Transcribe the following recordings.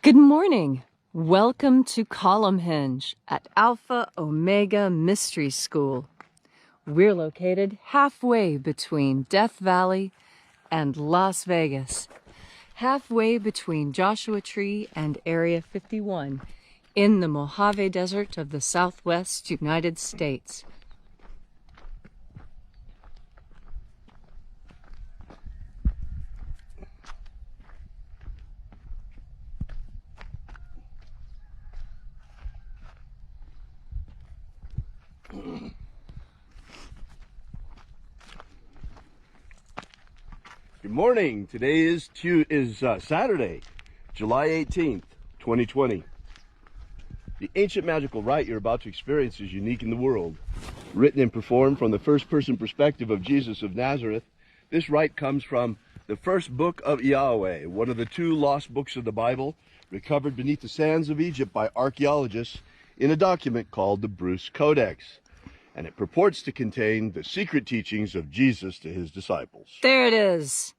Good morning. Welcome to Column Hinge at Alpha Ωmega Mystery School. We're located halfway between Death Valley and Las Vegas, halfway between Joshua Tree and Area 51 in the Mojave Desert of the Southwest United States. Good morning. Today is Saturday, July 18th, 2020. The ancient magical rite you're about to experience is unique in the world. Written and performed from the first-person perspective of Jesus of Nazareth, this rite comes from the first book of Yahweh, one of the two lost books of the Bible, recovered beneath the sands of Egypt by archaeologists in a document called the Bruce Codex. And it purports to contain the secret teachings of Jesus to his disciples. There it is.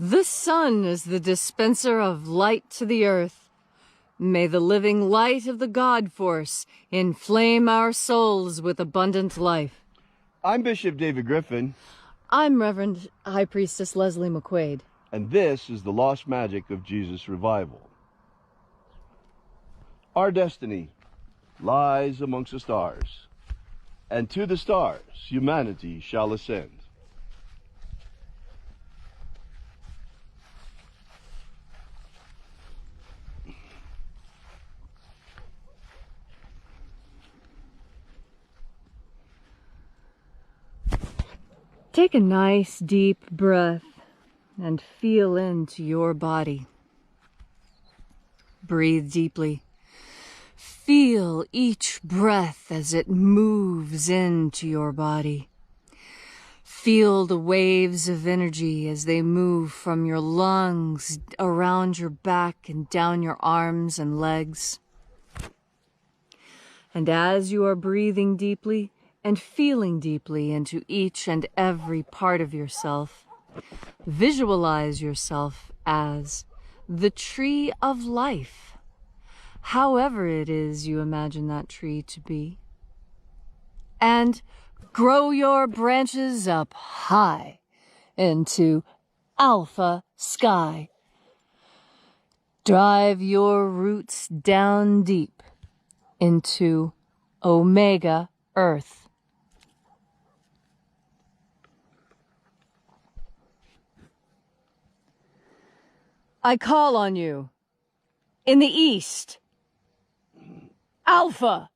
The sun is the dispenser of light to the earth. May the living light of the God Force inflame our souls with abundant life. I'm Bishop David Griffin. I'm Reverend High Priestess Leslie McQuade. And this is the Lost Magic of Jesus Revival. Our destiny lies amongst the stars, and to the stars humanity shall ascend. Take a nice deep breath and feel into your body. Breathe deeply. Feel each breath as it moves into your body. Feel the waves of energy as they move from your lungs, around your back and down your arms and legs. And as you are breathing deeply, and feeling deeply into each and every part of yourself, visualize yourself as the tree of life, however it is you imagine that tree to be. And grow your branches up high into Alpha Sky. Drive your roots down deep into Omega Earth. I call on you. In the east, Alpha.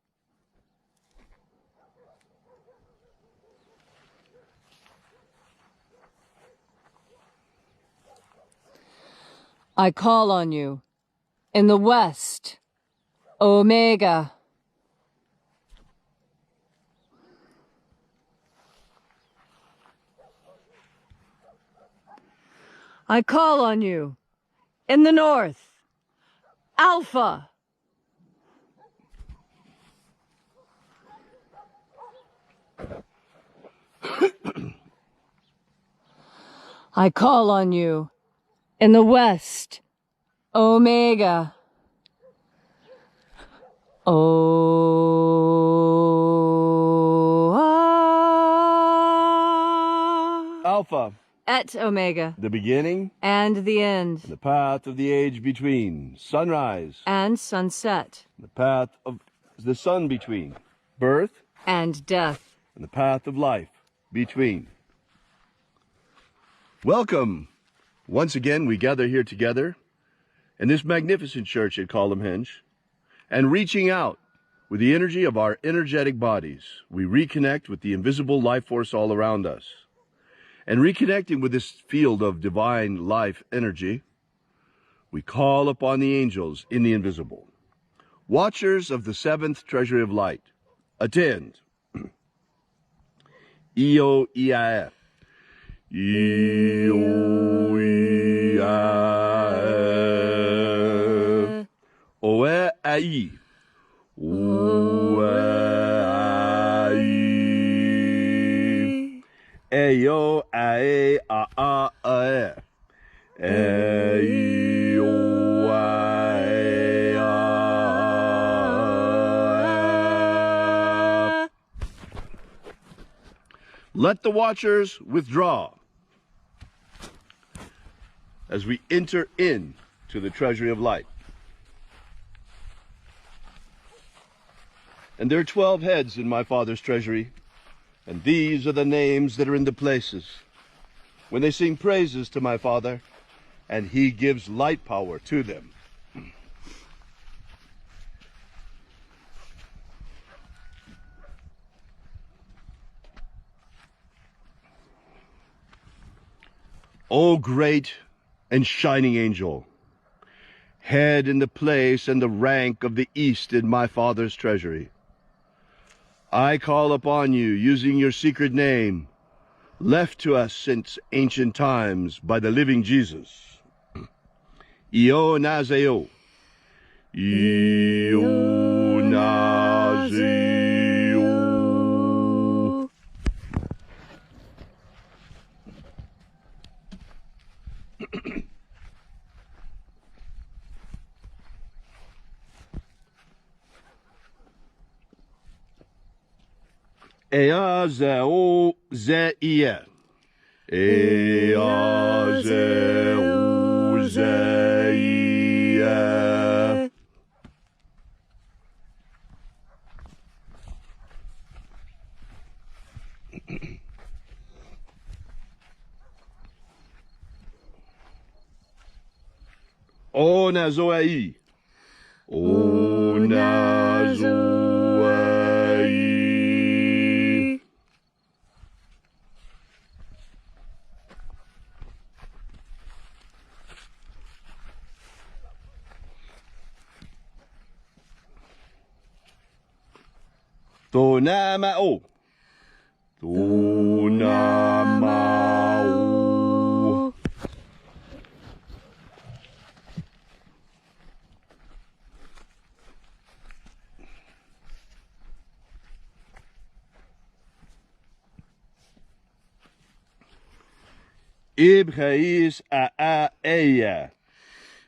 I call on you. In the west, Omega. I call on you. In the north, Alpha. I call on you. In the west, Omega. Alpha. Et Omega. The beginning. And the end. The path of the age between. Sunrise. And sunset. The path of the sun between. Birth. And death. And the path of life between. Welcome. Once again, we gather here together in this magnificent church at Columhenge, and reaching out with the energy of our energetic bodies, we reconnect with the invisible life force all around us. And reconnecting with this field of divine life energy, we call upon the angels in the invisible, watchers of the seventh treasury of light. Attend. Io Ia. Io Ia. Oe Ai. Oe Ai. Eyo Ae A A Ae. Eyo Ae A. Let the watchers withdraw as we enter in to the treasury of light. And there are 12 heads in my Father's treasury, and these are the names that are in the places when they sing praises to my Father, and he gives light power to them. O great and shining angel, head in the place and the rank of the East in my Father's treasury, I call upon you using your secret name, left to us since ancient times by the living Jesus. Io Nazareth. Io Nazareth. Ea zeo ze ie. Ea zeo ze ie. O nazoei. O nazoei. Tonamao. Tonamao. Ibgeis a eia.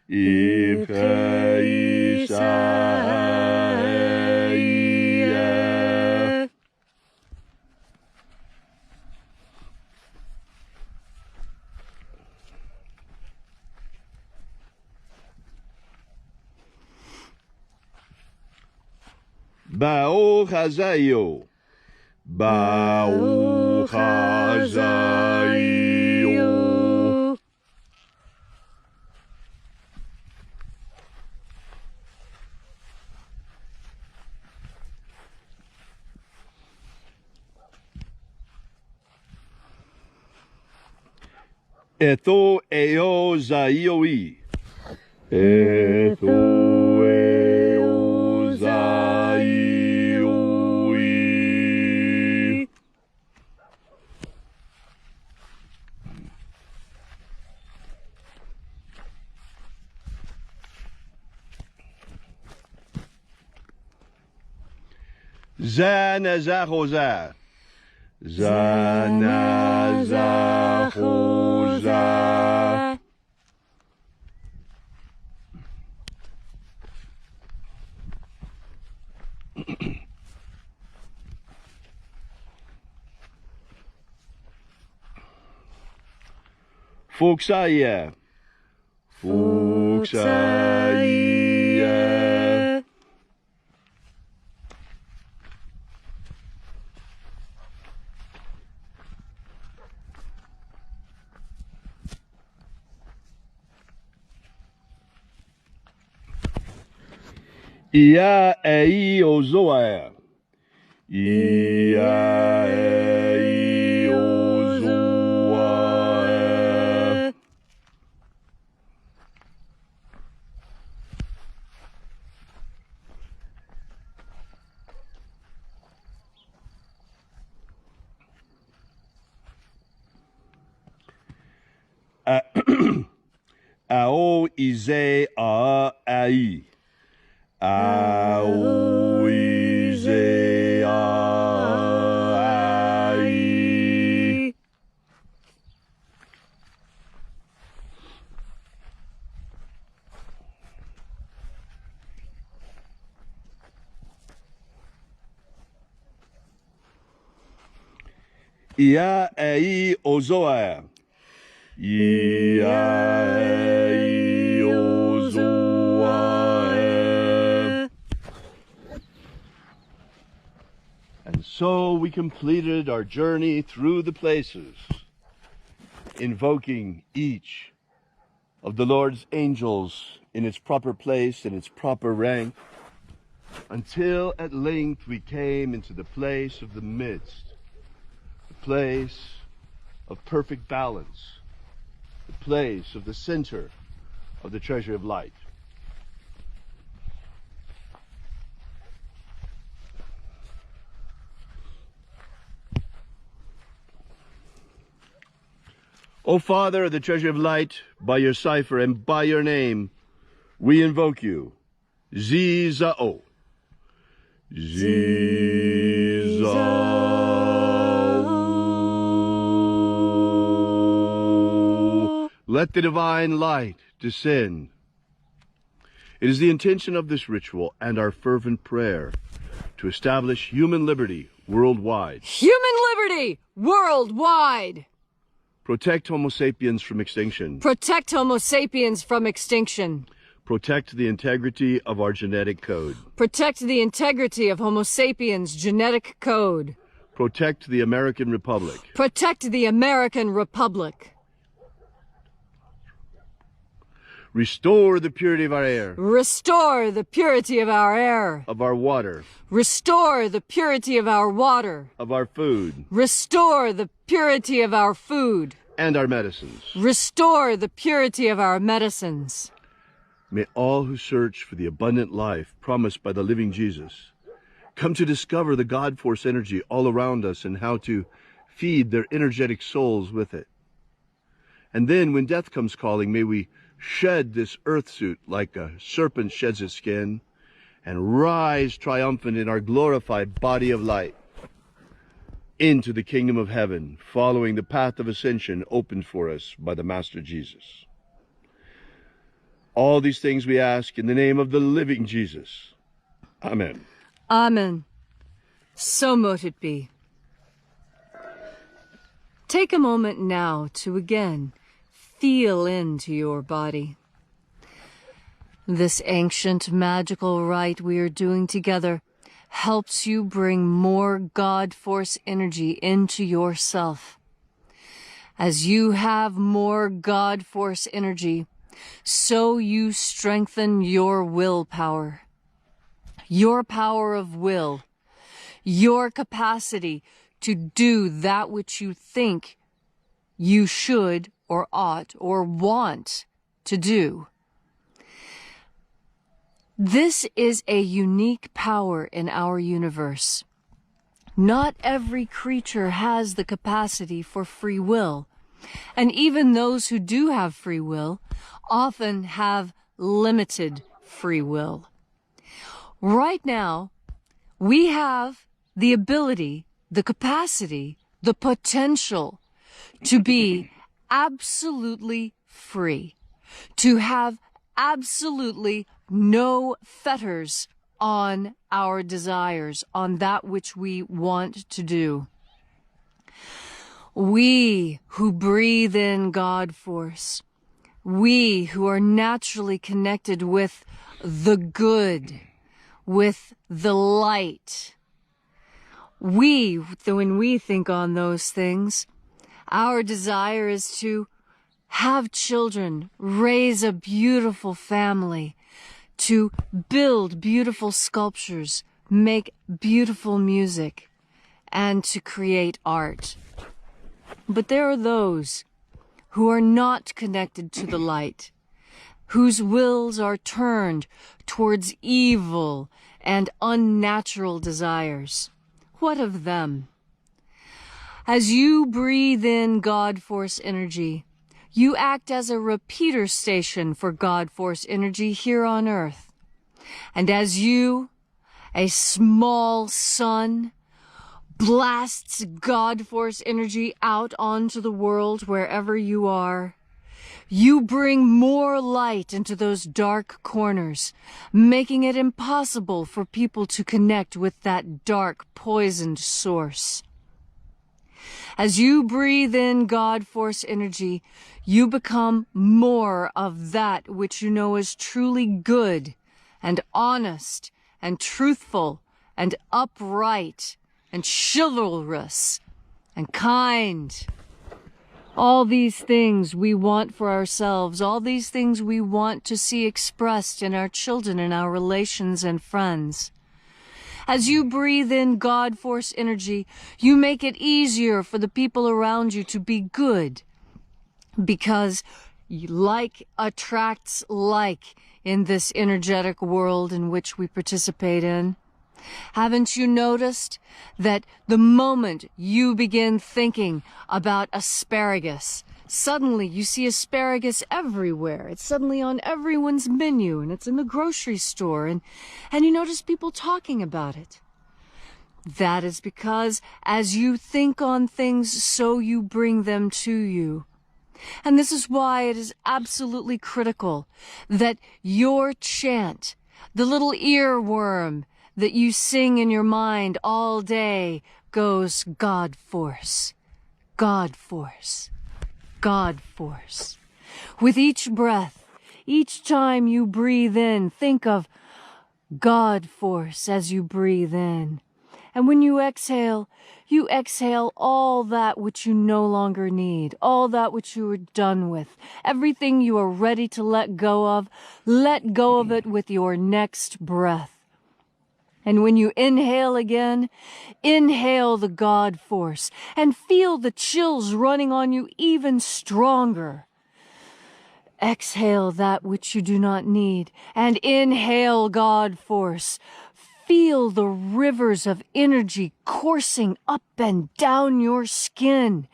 Ibgeis a eia. Baruch Hazayo. Baruch Hazayo. Etho eo zaioi. Etho eo zaioi. Zanazahoza. Zanazahoza. Fuxaya. Fuxaya. Ia ei ozoa. Ia ei ozoa. Ao ize a ai. Ao ize a ai. Ia ei ozoa. Ia ei ozoa. And so we completed our journey through the places, invoking each of the Lord's angels in its proper place and its proper rank, until at length we came into the place of the midst, the place of perfect balance, the place of the center of the treasury of light. O Father of the treasury of light, by your cipher and by your name, we invoke you. Zizao. Zizao. Let the divine light descend. It is the intention of this ritual and our fervent prayer to establish human liberty worldwide. Human liberty worldwide! Protect Homo sapiens from extinction. Protect Homo sapiens from extinction. Protect the integrity of our genetic code. Protect the integrity of Homo sapiens' genetic code. Protect the American Republic. Protect the American Republic. Restore the purity of our air. Restore the purity of our air. Of our water. Restore the purity of our water. Of our food. Restore the purity of our food. And our medicines. Restore the purity of our medicines. May all who search for the abundant life promised by the living Jesus come to discover the God force energy all around us and how to feed their energetic souls with it. And then when death comes calling, may we shed this earth suit like a serpent sheds its skin and rise triumphant in our glorified body of light into the kingdom of heaven, following the path of ascension opened for us by the Master Jesus. All these things we ask in the name of the living Jesus. Amen. Amen. So mote it be. Take a moment now to again feel into your body. This ancient magical rite we are doing together helps you bring more God Force energy into yourself. As you have more God Force energy, so you strengthen your willpower. Your power of will, your capacity to do that which you think you should or ought or want to do. This is a unique power in our universe. Not every creature has the capacity for free will, and even those who do have free will often have limited free will. Right now, we have the ability, the capacity, the potential to be absolutely free, to have absolutely no fetters on our desires, on that which we want to do. We who breathe in God Force, we who are naturally connected with the good, with the light, when we think on those things, our desire is to have children, raise a beautiful family, to build beautiful sculptures, make beautiful music, and to create art. But there are those who are not connected to the light, whose wills are turned towards evil and unnatural desires. What of them? As you breathe in God Force energy, you act as a repeater station for God Force energy here on Earth. And as you, a small sun, blasts God Force energy out onto the world wherever you are, you bring more light into those dark corners, making it impossible for people to connect with that dark, poisoned source. As you breathe in God Force energy, you become more of that which you know is truly good and honest and truthful and upright and chivalrous and kind. All these things we want for ourselves, all these things we want to see expressed in our children and our relations and friends. As you breathe in God Force energy, you make it easier for the people around you to be good, because like attracts like in this energetic world in which we participate in. Haven't you noticed that the moment you begin thinking about asparagus, suddenly you see asparagus everywhere. It's suddenly on everyone's menu, and it's in the grocery store, and you notice people talking about it. That is because as you think on things, so you bring them to you. And this is why it is absolutely critical that your chant, the little earworm that you sing in your mind all day, goes God Force, God Force, God Force. With each breath, each time you breathe in, think of God Force as you breathe in. And when you exhale all that which you no longer need, all that which you are done with, everything you are ready to let go of it with your next breath. And when you inhale again, inhale the God Force and feel the chills running on you even stronger. Exhale that which you do not need and inhale God Force. Feel the rivers of energy coursing up and down your skin.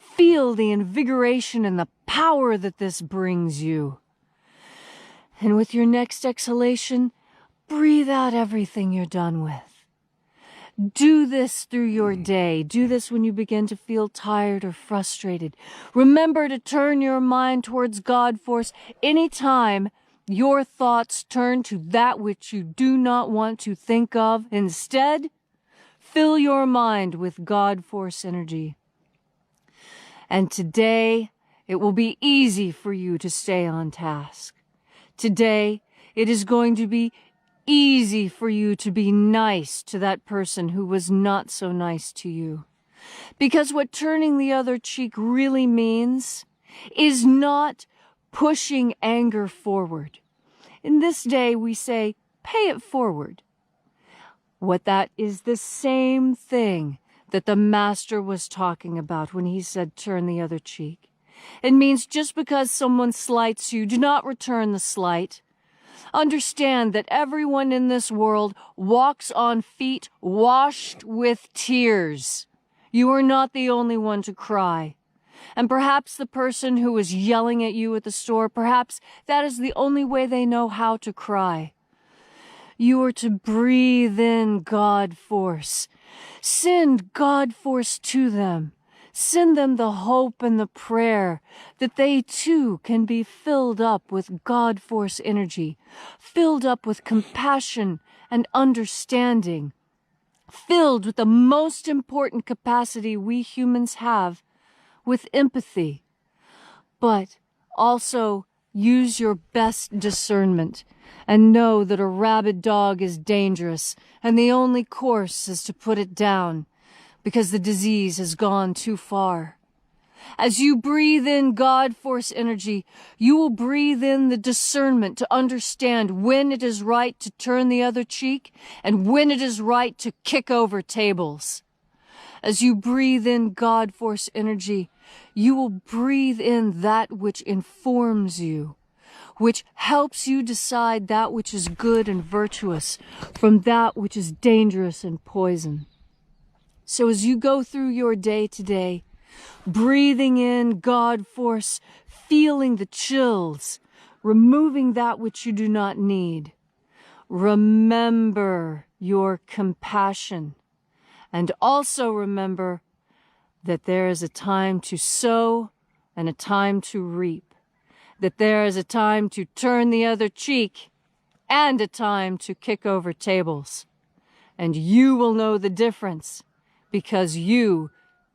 Feel the invigoration and the power that this brings you. And with your next exhalation, breathe out everything you're done with. Do this through your day. Do this when you begin to feel tired or frustrated. Remember to turn your mind towards God Force anytime your thoughts turn to that which you do not want to think of. Instead, fill your mind with God Force energy. And today, it will be easy for you to stay on task. Today, it is going to be easy for you to be nice to that person who was not so nice to you. Because what turning the other cheek really means is not pushing anger forward. In this day, we say, pay it forward. What that is the same thing that the Master was talking about when he said, turn the other cheek. It means just because someone slights you, do not return the slight. Understand that everyone in this world walks on feet washed with tears. You are not the only one to cry. And perhaps the person who is yelling at you at the store, perhaps that is the only way they know how to cry. You are to breathe in God force. Send God force to them. Send them the hope and the prayer that they too can be filled up with God force energy, filled up with compassion and understanding, filled with the most important capacity we humans have, with empathy. But also use your best discernment and know that a rabid dog is dangerous and the only course is to put it down because the disease has gone too far. As you breathe in God force energy, you will breathe in the discernment to understand when it is right to turn the other cheek and when it is right to kick over tables. As you breathe in God force energy, you will breathe in that which informs you, which helps you decide that which is good and virtuous from that which is dangerous and poison. So as you go through your day today, breathing in God force, feeling the chills, removing that which you do not need, remember your compassion. And also remember that there is a time to sow and a time to reap, that there is a time to turn the other cheek and a time to kick over tables. And you will know the difference because you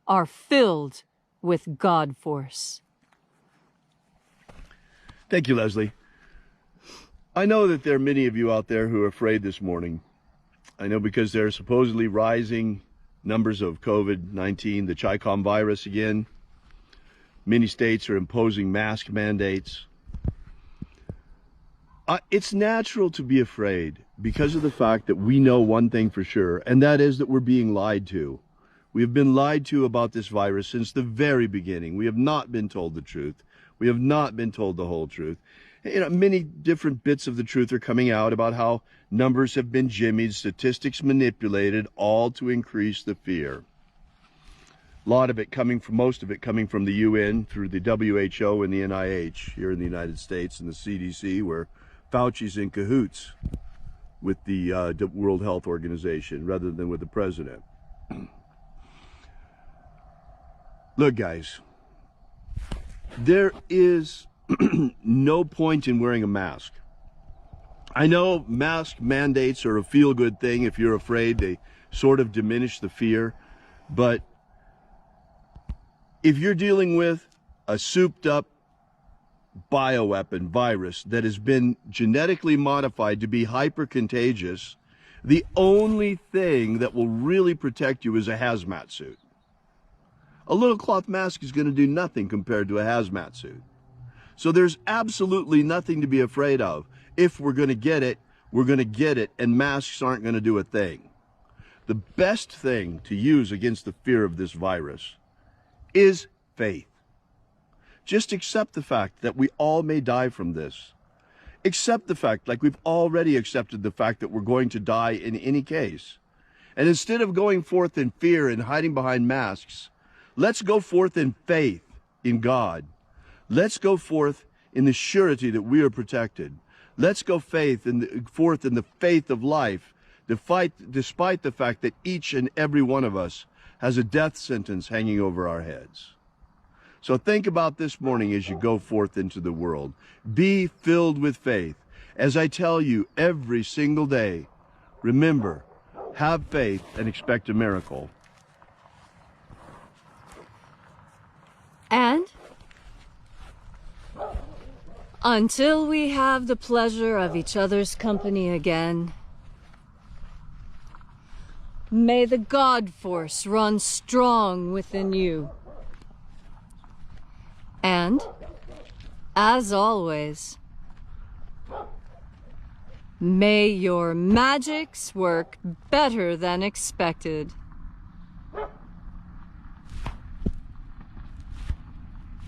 are filled with God force. Thank you, Leslie. I know that there are many of you out there who are afraid this morning. I know because there are supposedly rising numbers of COVID-19, the Chi-Com virus again. Many states are imposing mask mandates. It's natural to be afraid because of the fact that we know one thing for sure, and that is that we're being lied to. We have been lied to about this virus since the very beginning. We have not been told the truth. We have not been told the whole truth. You know, many different bits of the truth are coming out about how numbers have been jimmied, statistics manipulated, all to increase the fear. A lot of it coming from, most of it coming from the UN through the WHO and the NIH here in the United States and the CDC, where Fauci's in cahoots with the World Health Organization rather than with the president. Look, guys, there is no point in wearing a mask. I know mask mandates are a feel-good thing. If you're afraid, they sort of diminish the fear. But if you're dealing with a souped-up bioweapon virus that has been genetically modified to be hyper-contagious, the only thing that will really protect you is a hazmat suit. A little cloth mask is going to do nothing compared to a hazmat suit. So there's absolutely nothing to be afraid of. If we're going to get it, we're going to get it, and masks aren't going to do a thing. The best thing to use against the fear of this virus is faith. Just accept the fact that we all may die from this. Accept the fact, like we've already accepted the fact that we're going to die in any case. And instead of going forth in fear and hiding behind masks, let's go forth in faith in God. Let's go forth in the surety that we are protected. Let's go forth in the faith of life, despite the fact that each and every one of us has a death sentence hanging over our heads. So think about this morning as you go forth into the world. Be filled with faith. As I tell you every single day, remember, have faith and expect a miracle. And until we have the pleasure of each other's company again, May the God force run strong within you. And, as always, may your magics work better than expected.